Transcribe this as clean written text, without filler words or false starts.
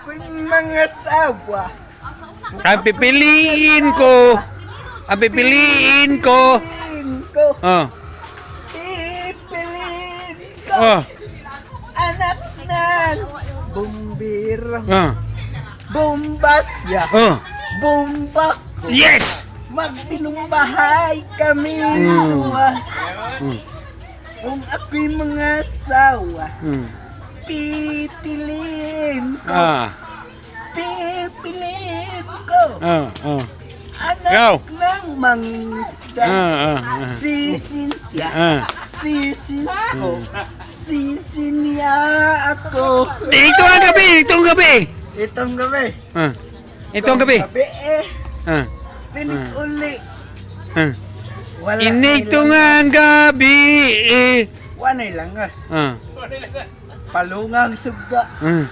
ako'y mga asawa. Ang pipiliin ko. Ang pipiliin ko. Pipiliin ko. Oh. Pipiliin ko. Oh. Anak ng bumbiro. Oh. Bombasya. Oh. Bomba ko. Yes. Magpinumbahay kami Mm. dalawa. Mm. Kung ako'y mga asawa, Mm. pipiliin ko. Ah. Pipiliin ko. Oh. Anak Go. ng mangisda. Ah. Sisin siya. Ah. Sisin ko. Sisin niya ako. Ito ang gabi. Ito ang gabi. Itong gabi. Ah. Ito ang gabi. Gabi eh. Ah. Pinik uli. Ah. Wala Inito nailangas. nga ang gabi. Wanay langas. Ah. Palungang suga. Ah.